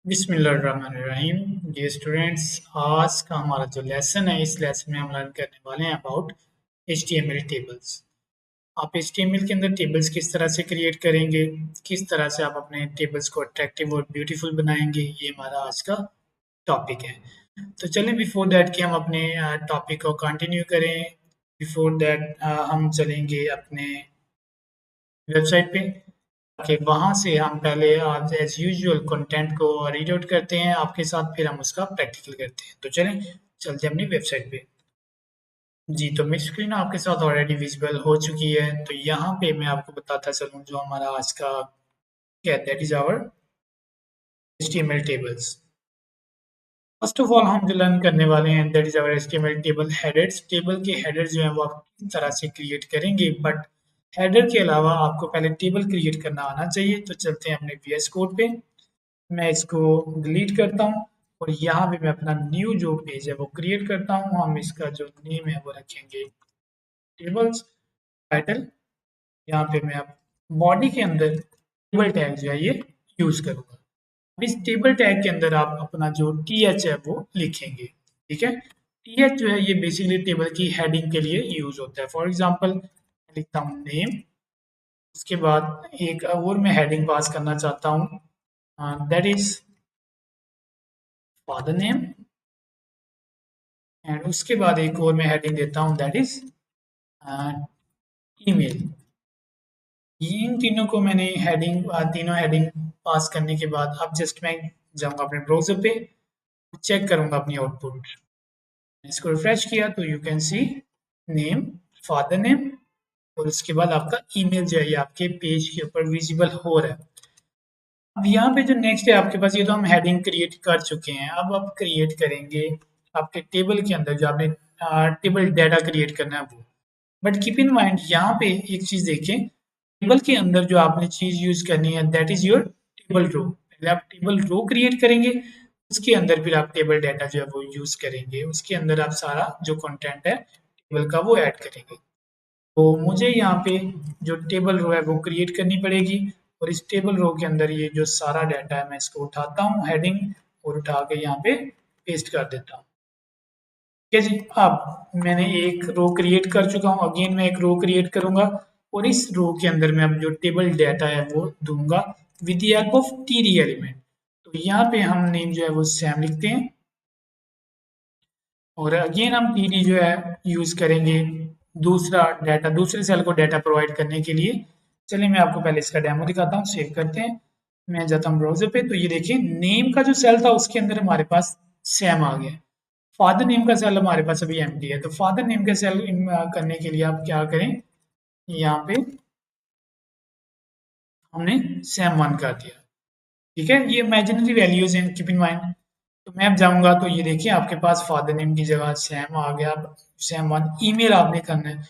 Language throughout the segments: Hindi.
बिस्मिल्लाहिर्रहमानिर्रहीम। डियर स्टूडेंट्स, आज का हमारा जो लेसन है, इस लेसन में हम लर्न करने वाले हैं अबाउट HTML टेबल्स। आप HTML के अंदर टेबल्स किस तरह से क्रिएट करेंगे, किस तरह से आप अपने टेबल्स को अट्रैक्टिव और ब्यूटीफुल बनाएंगे, ये हमारा आज का टॉपिक है। तो चलें, बिफोर दैट कि हम अपने टॉपिक को कंटिन्यू करें, बिफोर दैट हम चलेंगे अपने वेबसाइट पे कि वहाँ से हम पहले एज यूजुअल कंटेंट को रीड आउट करते हैं आपके साथ, फिर हम उसका प्रैक्टिकल करते हैं। तो चलें, चलते हैं अपनी वेबसाइट पे। जी, तो मेरी स्क्रीन आपके साथ ऑलरेडी विजिबल हो चुकी है। तो यहाँ पे मैं आपको बताता चलूँ जो हमारा आज का क्या है, that is our HTML tables. First of all हम जो लर्न करने वाले हैं that is our HTML table headers. Table के हेडर्स जो हैं वो आप किस तरह से क्रिएट करेंगे, बट हेडर के अलावा आपको पहले टेबल क्रिएट करना आना चाहिए। तो चलते हैं अपने VS कोड पे। मैं इसको डिलीट करता हूँ और यहाँ पे मैं अपना न्यू जो पेज है वो क्रिएट करता हूँ। हम इसका जो नेम है वो रखेंगे टेबल्स। टाइटल यहाँ पे मैं अब बॉडी के अंदर टेबल टैग जो है ये यूज करूँगा। अब इस टेबल टैग के अंदर आप अपना जो TH है वो लिखेंगे। ठीक है, TH जो है ये बेसिकली टेबल की हेडिंग के लिए यूज होता है। फॉर एग्जाम्पल मैं लिखता हूँ नेम, उसके बाद एक और मैं हेडिंग पास करना चाहता हूँ, that is father name, and उसके बाद एक और मैं हेडिंग देता हूँ दैट इज ईमेल। इन तीनों को मैंने तीनों हेडिंग पास करने के बाद अब जस्ट मैं जाऊंगा अपने ब्राउजर पे, चेक करूंगा अपनी आउटपुट। इसको रिफ्रेश किया तो you can see name, father name, और उसके बाद आपका ईमेल जो है ये आपके पेज के ऊपर विजिबल हो रहा है। अब यहाँ पे जो नेक्स्ट है आपके पास, ये तो हम हेडिंग क्रिएट कर चुके हैं। अब आप क्रिएट करेंगे आपके टेबल के अंदर जो आपने टेबल डाटा क्रिएट करना है वो। बट कीप इन माइंड यहाँ पे एक चीज देखें, टेबल के अंदर जो आपने चीज यूज करनी है that is your table row. पहले आप टेबल रो क्रिएट करेंगे, उसके अंदर फिर आप टेबल डाटा जो है वो यूज करेंगे, उसके अंदर आप सारा जो कंटेंट है टेबल का वो ऐड करेंगे। तो मुझे यहाँ पे जो टेबल रो है वो क्रिएट करनी पड़ेगी, और इस टेबल रो के अंदर ये जो सारा डाटा है मैं इसको उठाता हूँ हेडिंग, और उठा के यहाँ पे पेस्ट कर देता हूँ। ठीक है जी, अब मैंने एक रो क्रिएट कर चुका हूँ, अगेन मैं एक रो क्रिएट करूंगा और इस रो के अंदर मैं अब जो टेबल डाटा है वो दूंगा with the help of TD element. तो यहाँ पे हम नेम जो है वो सैम लिखते हैं, और अगेन हम TD जो है यूज करेंगे दूसरा डाटा, दूसरे सेल को डाटा प्रोवाइड करने के लिए। चलिए मैं आपको पहले इसका डेमो दिखाता हूँ, सेव करते हैं। मैं जाता हूँ ब्राउजर पे, तो ये देखिए नेम का जो सेल था उसके अंदर हमारे पास सैम आ गया। फादर नेम का सेल हमारे पास अभी एम्प्टी है, तो फादर नेम का सेल करने के लिए आप क्या करें, यहाँ पे हमने सैम 1 कर दिया। ठीक है, ये इमेजिनरी वैल्यूज हैं, कीप इन माइंड। तो मैं अब जाऊंगा तो ये देखिए आपके पास फादर नेम की जगह सैम आ गया। अब सैम 1 ईमेल आपने करना है,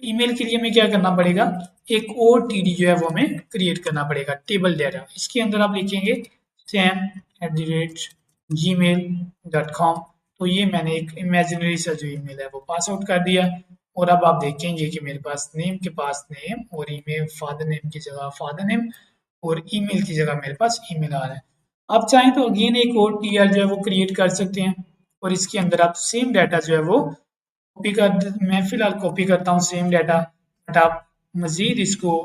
ईमेल के लिए हमें क्या करना पड़ेगा, एक और TD जो है वो हमें क्रिएट करना पड़ेगा टेबल डाटा। इसके अंदर आप लिखेंगे sam@gmail.com। तो ये मैंने एक इमेजिनरी सा जो ईमेल है वो पास आउट कर दिया, और अब आप देखेंगे कि मेरे पास नेम के पास नेम और ईमेल, फादर नेम की जगह फादर नेम और ईमेल की जगह मेरे पास ईमेल आ रहा है। आप चाहें तो अगेन एक और TR जो है वो क्रिएट कर सकते हैं, और इसके अंदर आप सेम डाटा जो है वो कॉपी कर, मैं फिलहाल कॉपी करता हूँ सेम डाटा, बट आप मजीद इसको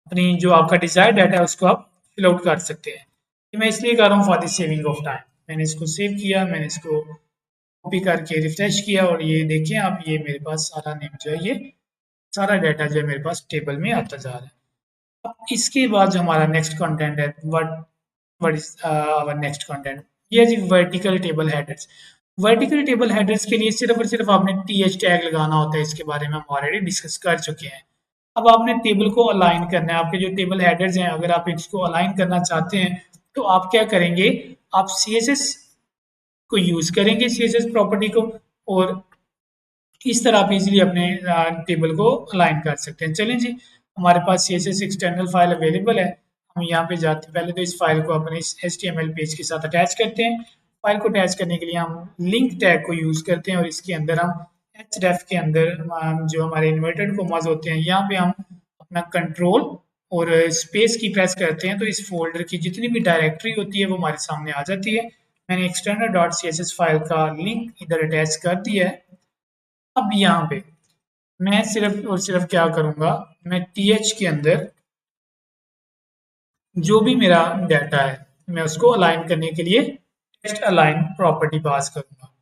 अपनी जो आपका डिजायर डाटा है उसको आप फिल आउट कर सकते हैं। ये मैं इसलिए कर रहा हूँ for the saving of time. मैंने इसको सेव किया, मैंने इसको कॉपी करके रिफ्रेश किया, और ये देखिए आप, ये मेरे पास सारा नेम जो है, ये सारा डाटा जो है मेरे पास टेबल में आता जा रहा है। अब इसके बाद जो हमारा नेक्स्ट कंटेंट है, what is our next content, ये जी vertical table headers. Vertical table headers के लिए सिर्फ और सिर्फ आपने TH टैग लगाना होता है, इसके बारे में हम ऑलरेडी डिस्कस कर चुके हैं। अब आपने टेबल को अलाइन करना है, आपके जो टेबल हेडर्स हैं अगर आप इसको अलाइन करना चाहते हैं तो आप क्या करेंगे, आप CSS को यूज करेंगे, CSS प्रॉपर्टी को, और इस तरह आप इजीली अपने टेबल को अलाइन कर सकते हैं। चलें जी, हमारे पास CSS एक्सटर्नल फाइल अवेलेबल है। हम यहाँ पे जाते पहले तो इस फाइल को अपने इस HTML पेज के साथ अटैच करते हैं। फाइल को अटैच करने के लिए हम लिंक टैग को यूज करते हैं, और इसके अंदर हम href के अंदर जो हमारे इन्वर्टेड कोमास होते हैं यहाँ पे हम अपना कंट्रोल और स्पेस की प्रेस करते हैं तो इस फोल्डर की जितनी भी डायरेक्टरी होती है वो हमारे सामने आ जाती है। मैंने external dot C S S file का लिंक इधर अटैच कर दिया है। अब यहाँ पे मैं सिर्फ और सिर्फ क्या करूँगा, मैं टी एच के अंदर जो भी मेरा डाटा है मैं उसको अलाइन करने के लिए टेक्स्ट अलाइन प्रॉपर्टी पास करूँगा।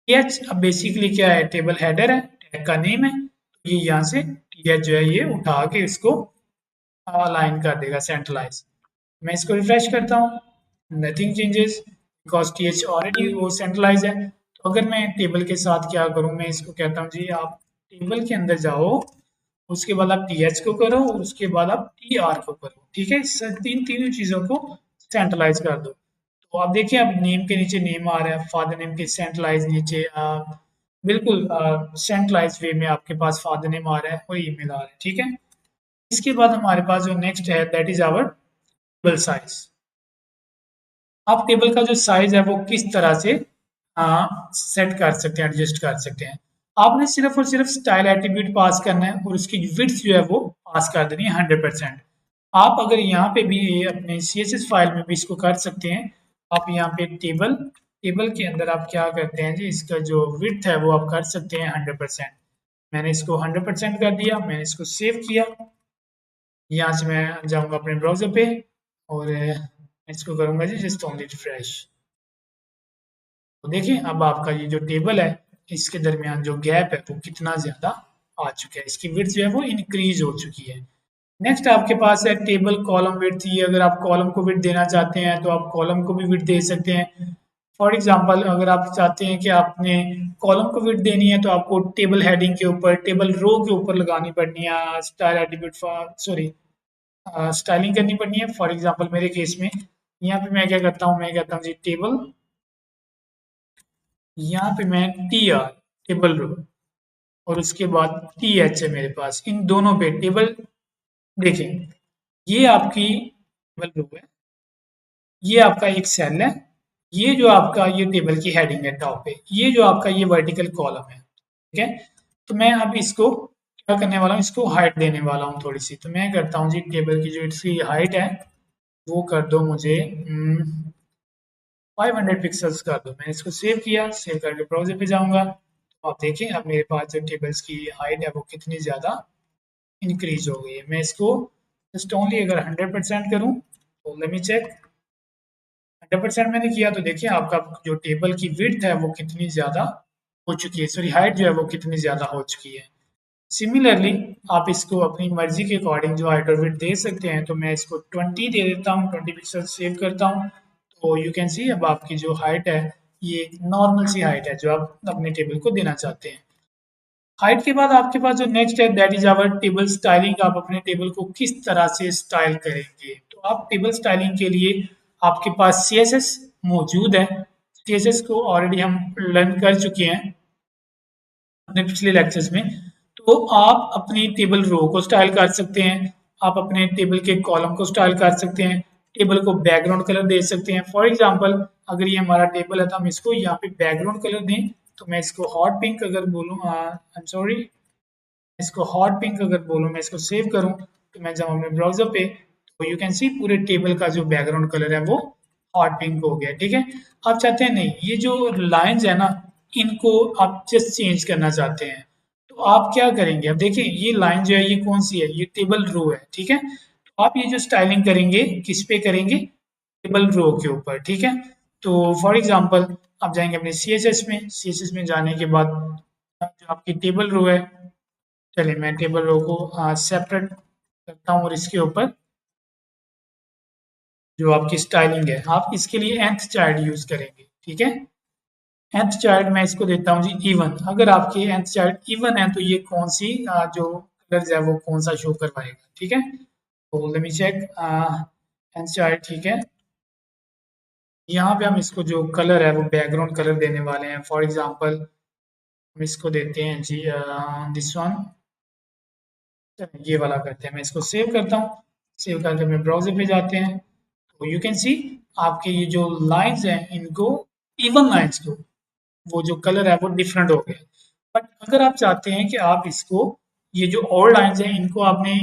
टी एच अब बेसिकली क्या है, टेबल हेडर है, टैग का नेम है, तो ये यहाँ से टी एच जो है ये उठा के इसको अलाइन कर देगा सेंट्रलाइज। मैं इसको रिफ्रेश करता हूँ, nothing changes because T H already वो सेंट्रलाइज है। तो अगर मैं टेबल के साथ क्या करूँ, मैं इसको कहता हूँ जी आप टेबल के अंदर जाओ, उसके बाद आप टी एच को करो और उसके बाद आप टी आर को करो, ठीक है, इस तीनों चीज़ों को सेंट्रलाइज कर दो। तो आप देखिए अब नेम के नीचे नेम आ रहा है, फादर नेम के सेंट्रलाइज नीचे बिल्कुल सेंट्रलाइज वे में आपके पास फादर नेम आ रहा है और ईमेल आ रहा है, ठीक है। इसके बाद हमारे पास जो नेक्स्ट है that is our table size. आप टेबल का जो साइज है वो किस तरह से सेट कर सकते हैं, एडजस्ट कर सकते हैं। आपने सिर्फ और सिर्फ स्टाइल एट्रीब्यूट पास करना है और उसकी विड्थ जो है वो पास कर देनी है 100%। आप अगर यहाँ पे भी अपने CSS फाइल में भी इसको कर सकते हैं। आप यहाँ पे टेबल टेबल के अंदर आप क्या करते हैं जी, इसका जो विड्थ है वो आप कर सकते हैं 100%। मैंने इसको 100% कर दिया, मैंने इसको सेव किया। यहाँ से मैं जाऊँगा अपने ब्राउज़र पे और इसको करूँगा जी जस्ट ओनली रिफ्रेश। तो देखिए अब आपका ये जो टेबल है इसके दरमियान जो गैप है वो कितना ज़्यादा आ चुका है, इसकी विड्थ जो है वो इंक्रीज हो चुकी है। नेक्स्ट आपके पास है टेबल कॉलम विड्थ। ये अगर आप कॉलम को विड्थ देना चाहते हैं तो आप कॉलम को भी विड्थ दे सकते हैं। फॉर एग्जांपल अगर आप चाहते हैं कि आपने कॉलम को विड्थ देनी है तो आपको टेबल हेडिंग के ऊपर, टेबल रो के ऊपर लगानी पड़नी है स्टाइल एट्रीब्यूट सॉरी स्टाइलिंग करनी पड़नी है। फॉर एग्जांपल मेरे केस में यहाँ पे मैं क्या करता हूँ, मैं कहता हूँ जी टेबल, यहाँ पे मैं टी आर टेबल रो और उसके बाद टी एच है मेरे पास, इन दोनों पे टेबल। देखें ये आपकी टेबल रो है, ये आपका एक सेल है, ये जो आपका ये टेबल की हेडिंग है टॉप पे, ये जो आपका ये वर्टिकल कॉलम है, ठीक है। तो मैं अब इसको क्या करने वाला हूँ, इसको हाइट देने वाला हूँ थोड़ी सी। तो मैं करता हूँ जी टेबल की जो इसकी हाइट है वो कर दो मुझे 500 पिक्सल्स कर दो। मैंने इसको सेव किया, सेव करके ब्राउजर पे जाऊंगा तो आप देखें अब मेरे पास जो टेबल्स की हाइट है वो कितनी ज़्यादा इंक्रीज हो गई है। मैं इसको जस्ट ओनली अगर 100% करूँ तो लेट मी चेक, 100% मैंने किया तो देखिए आपका जो टेबल की विड्थ है वो कितनी ज़्यादा हो चुकी है, सॉरी हाइट जो है वो कितनी ज़्यादा हो चुकी है। सिमिलरली आप इसको अपनी मर्जी के अकॉर्डिंग जो हाइट और विड्थ दे सकते हैं। तो मैं इसको 20 दे देता हूँ, 20 पिक्सल सेव करता हूँ। तो यू कैन सी अब आपकी जो हाइट है ये नॉर्मल सी हाइट है जो आप अपने टेबल को देना चाहते हैं। हाइट के बाद आपके पास जो नेक्स्ट है that is our table styling. आप अपने टेबल को किस तरह से स्टाइल करेंगे। तो आप टेबल स्टाइलिंग के लिए आपके पास CSS मौजूद है। CSS को ऑलरेडी हम लर्न कर चुके हैं अपने पिछले लेक्चर्स में। तो आप अपनी टेबल रो को स्टाइल कर सकते हैं, आप अपने टेबल के कॉलम को स्टाइल कर सकते हैं, टेबल को बैकग्राउंड कलर दे सकते हैं। फॉर एग्जांपल अगर ये हमारा टेबल है तो हम इसको यहाँ पे बैकग्राउंड कलर दें। तो मैं इसको हॉट पिंक अगर बोलूँ, आई एम सॉरी, इसको हॉट पिंक अगर बोलूँ, मैं इसको सेव करूँ तो मैं जाऊँ अपने ब्राउजर पे तो यू कैन सी पूरे टेबल का जो बैकग्राउंड कलर है वो हॉट पिंक हो गया, ठीक है। आप चाहते हैं नहीं ये जो लाइंस है ना इनको आप जस्ट चेंज करना चाहते हैं तो आप क्या करेंगे। अब देखिए ये लाइन जो है ये कौन सी है, ये टेबल रो है, ठीक है। तो आप ये जो स्टाइलिंग करेंगे किस पे करेंगे, टेबल रो के ऊपर, ठीक है। तो फॉर एग्जांपल आप जाएंगे अपने CSS में जाने के बाद जो आपकी टेबल रो है, चलिए मैं टेबल रो को सेपरेट करता हूँ और इसके ऊपर जो आपकी स्टाइलिंग है आप इसके लिए nth चाइल्ड यूज करेंगे, ठीक है। nth चाइल्ड मैं इसको देता हूँ जी इवन। अगर आपके nth चाइल्ड इवन है तो ये कौन सी जो कलर्स है वो कौन सा शो करवाएगा, ठीक है। तो let me check nth child, ठीक है। यहाँ पे हम इसको जो कलर है वो बैकग्राउंड कलर देने वाले हैं। फॉर एग्जांपल हम इसको देते हैं जी दिस वन, ये वाला करते हैं। मैं इसको सेव करता हूँ, सेव करके अपने ब्राउजर पे जाते हैं तो यू कैन सी आपके ये जो लाइंस हैं इनको, इवन लाइंस को वो जो कलर है वो डिफरेंट हो गया। बट अगर आप चाहते हैं कि आप इसको ये जो और लाइंस हैं इनको आपने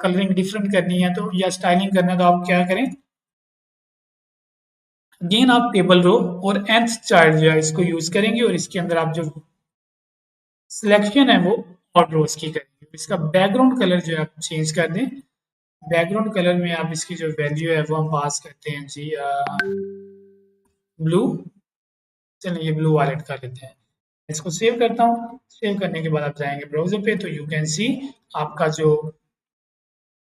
कलरिंग डिफरेंट करनी है तो या स्टाइलिंग करना है तो आप क्या करें, अगेन आप टेबल रो और nth चार्ट जो है इसको यूज करेंगे और इसके अंदर आप जो सिलेक्शन है वो ऑड रोज की करेंगे। इसका बैकग्राउंड कलर जो है आप चेंज कर दें। बैकग्राउंड कलर में आप इसकी जो वैल्यू है वो हम पास करते हैं जी ब्लू। चलिए ये ब्लू वालेट कर लेते हैं। इसको सेव करता हूँ। सेव करने के बाद आप जाएंगे ब्राउजर पे तो यू कैन सी आपका जो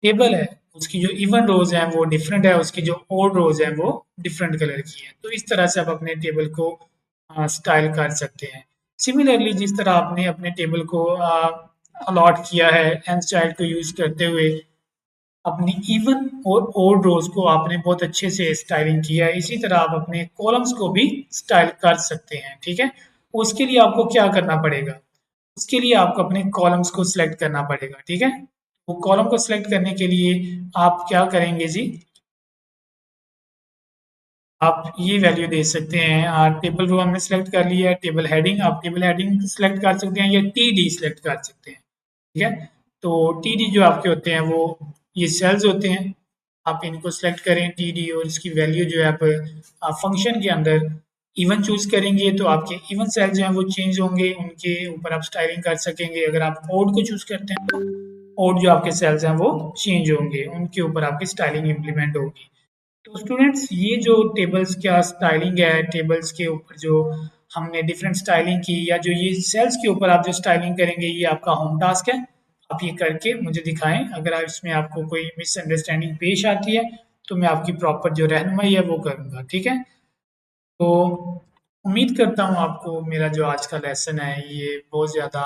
टेबल है उसकी जो इवन रोज है वो डिफरेंट है, उसकी जो ओड रोज है वो डिफरेंट कलर की है। तो इस तरह से आप अपने टेबल को स्टाइल कर सकते हैं। सिमिलरली जिस तरह आपने अपने टेबल को अलॉट किया है एंड स्टाइल को यूज करते हुए अपनी इवन और ओड रोज को आपने बहुत अच्छे से स्टाइलिंग किया है, इसी तरह आप अपने कॉलम्स को भी स्टाइल कर सकते हैं। ठीक है, उसके लिए आपको क्या करना पड़ेगा, उसके लिए आपको अपने कॉलम्स को सिलेक्ट करना पड़ेगा। ठीक है, वो कॉलम को सिलेक्ट करने के लिए आप क्या करेंगे जी, आप ये वैल्यू दे सकते हैं। टेबल रो हमने सिलेक्ट कर लिया है, टेबल हेडिंग आप टेबल हेडिंग सिलेक्ट कर सकते हैं या टी डी सिलेक्ट कर सकते हैं। ठीक है, तो टी डी जो आपके होते हैं वो ये सेल्स होते हैं, आप इनको सेलेक्ट करें टी डी और इसकी वैल्यू जो है आप फंक्शन के अंदर इवन चूज करेंगे तो आपके इवन सेल्स जो हैं वो चेंज होंगे, उनके ऊपर आप स्टाइलिंग कर सकेंगे। अगर आप ओड को चूज करते हैं तो ओड जो आपके सेल्स हैं वो चेंज होंगे, उनके ऊपर आपकी स्टाइलिंग इम्प्लीमेंट होगी। तो स्टूडेंट्स ये जो टेबल्स का स्टाइलिंग है, टेबल्स के ऊपर जो हमने डिफरेंट स्टाइलिंग की या जो ये सेल्स के ऊपर आप जो स्टाइलिंग करेंगे ये आपका होम टास्क है। आप ये करके मुझे दिखाएं। अगर आप इसमें आपको कोई मिसअंडरस्टैंडिंग पेश आती है तो मैं आपकी प्रॉपर जो रहनुमाई है वो करूँगा। ठीक है, तो उम्मीद करता हूँ आपको मेरा जो आज का लेसन है ये बहुत ज़्यादा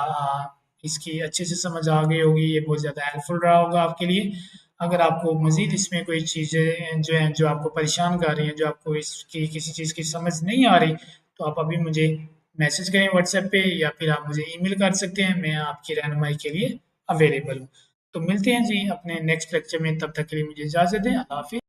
इसकी अच्छे से समझ आ गई होगी, ये बहुत ज़्यादा हेल्पफुल रहा होगा आपके लिए। अगर आपको मज़ीद इसमें कोई चीज़ें जो हैं जो आपको परेशान कर रही हैं, जो आपको इसकी किसी चीज़ की समझ नहीं आ रही, तो आप अभी मुझे मैसेज करें व्हाट्सएप पे या फिर आप मुझे ईमेल कर सकते हैं, मैं आपकी रहनुमाई के लिए अवेलेबल हूँ। तो मिलते हैं जी अपने नेक्स्ट लेक्चर में, तब तक के लिए मुझे इजाज़त दें। अल्लाह हाफ़िज़।